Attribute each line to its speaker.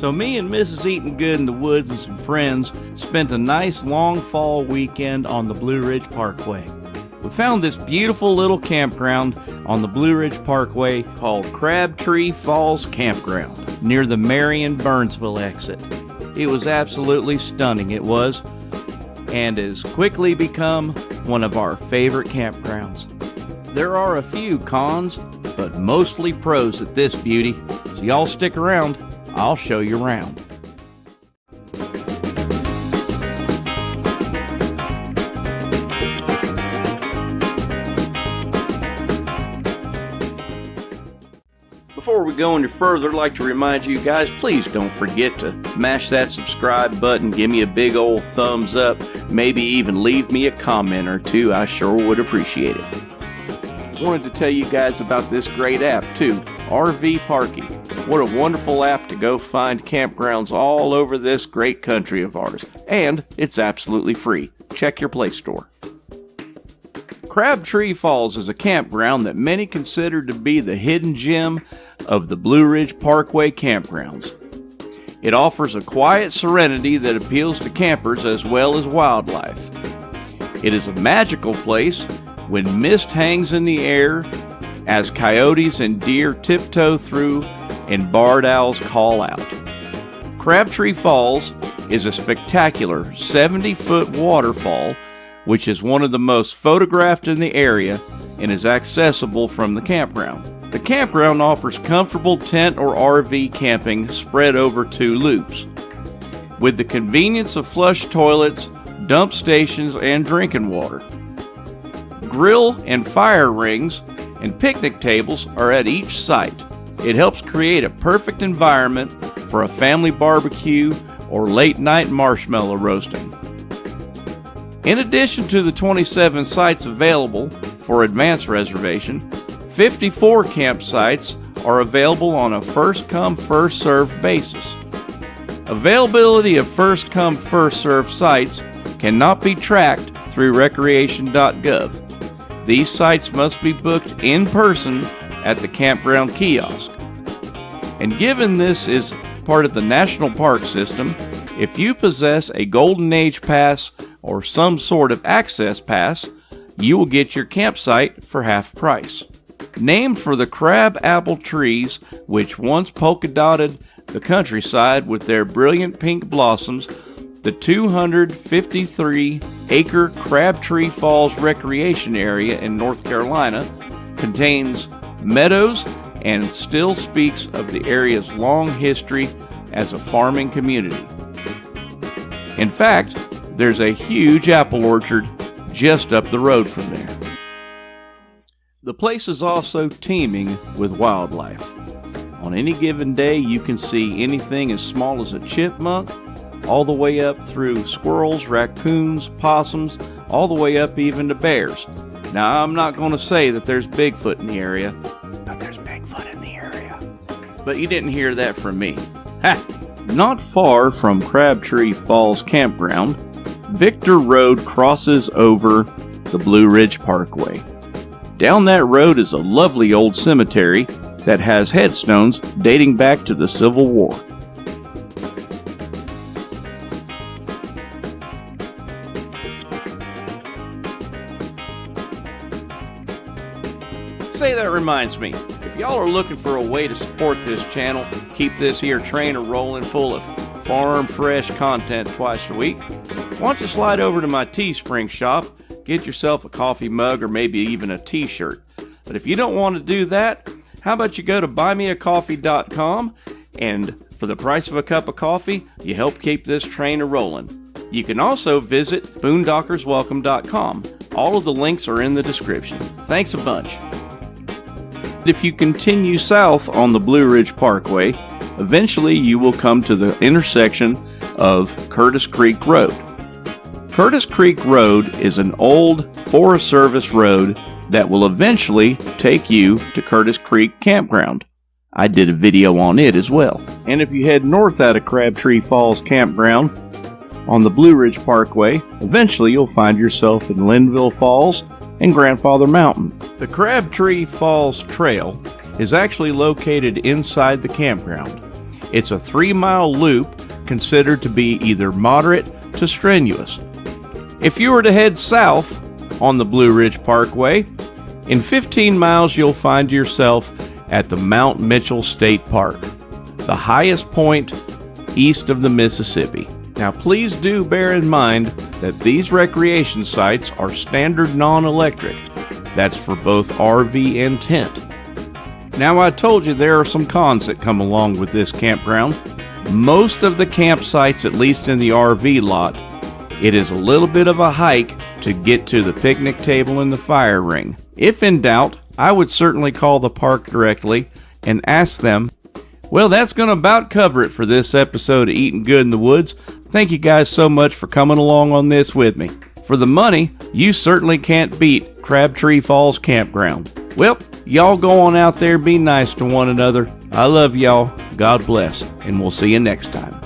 Speaker 1: So me and Mrs. Eatin Good in the woods and some friends spent a nice long fall weekend on the Blueridge Parkway. We found this beautiful little campground on the Blueridge Parkway called Crabtree Falls Campground near the Marion-Burnsville exit. It was absolutely stunning, it was, and has quickly become one of our favorite campgrounds. There are a few cons, but mostly pros at this beauty, so y'all stick around. I'll show you around. Before we go any further, I'd like to remind you guys, please don't forget to mash that subscribe button, give me a big old thumbs up, maybe even leave me a comment or two. I sure would appreciate it. Wanted to tell you guys about this great app too, RV Parking. What a wonderful app to go find campgrounds all over this great country of ours. And it's absolutely free. Check your Play Store. Crabtree Falls is a campground that many consider to be the hidden gem of the Blueridge Parkway campgrounds. It offers a quiet serenity that appeals to campers as well as wildlife. It is a magical place when mist hangs in the air as coyotes and deer tiptoe through and barred owls call out. Crabtree Falls is a spectacular 70-foot waterfall which is one of the most photographed in the area and is accessible from the campground. The campground offers comfortable tent or RV camping spread over 2 loops. With the convenience of flush toilets, dump stations, and drinking water. Grill and fire rings and picnic tables are at each site. It helps create a perfect environment for a family barbecue or late night marshmallow roasting. In addition to the 27 sites available for advance reservation, 54 campsites are available on a first-come, first-served basis. Availability of first-come, first-served sites cannot be tracked through recreation.gov. These sites must be booked in person at the campground kiosk. And given this is part of the National Park System, if you possess a Golden Age Pass or some sort of access pass, you will get your campsite for half price. Named for the crab apple trees which once polka-dotted the countryside with their brilliant pink blossoms, the 253-acre Crabtree Falls Recreation Area in North Carolina contains meadows and still speaks of the area's long history as a farming community. In fact, there's a huge apple orchard just up the road from there. The place is also teeming with wildlife. On any given day, you can see anything as small as a chipmunk, all the way up through squirrels, raccoons, possums, all the way up even to bears. Now, I'm not going to say that there's Bigfoot in the area, but there's Bigfoot in the area. But you didn't hear that from me. Ha! Not far from Crabtree Falls Campground, Victor Road crosses over the Blueridge Parkway. Down that road is a lovely old cemetery that has headstones dating back to the Civil War. Say, that reminds me, if y'all are looking for a way to support this channel, keep this here train rolling full of farm fresh content twice a week, why don't you slide over to my Teespring shop, get yourself a coffee mug or maybe even a t-shirt. But if you don't want to do that, how about you go to buymeacoffee.com, and for the price of a cup of coffee, you help keep this train a-rolling. You can also visit boondockerswelcome.com. All of the links are in the description. Thanks a bunch. If you continue south on the Blueridge Parkway, eventually you will come to the intersection of Curtis Creek Road. Curtis Creek Road is an old Forest Service road that will eventually take you to Curtis Creek Campground. I did a video on it as well. And if you head north out of Crabtree Falls Campground on the Blueridge Parkway, eventually you'll find yourself in Linville Falls and Grandfather Mountain. The Crabtree Falls Trail is actually located inside the campground. It's a 3-mile loop considered to be either moderate to strenuous. If you were to head south on the Blueridge Parkway, in 15 miles you'll find yourself at the Mount Mitchell State Park, the highest point east of the Mississippi. Now please do bear in mind that these recreation sites are standard non-electric. That's for both RV and tent. Now I told you there are some cons that come along with this campground. Most of the campsites, at least in the RV lot, it is a little bit of a hike to get to the picnic table and the fire ring. If in doubt, I would certainly call the park directly and ask them. Well, that's going to about cover it for this episode of Eatin Good in the Woods. Thank you guys so much for coming along on this with me. For the money, you certainly can't beat Crabtree Falls Campground. Well, y'all go on out there, be nice to one another. I love y'all. God bless, and we'll see you next time.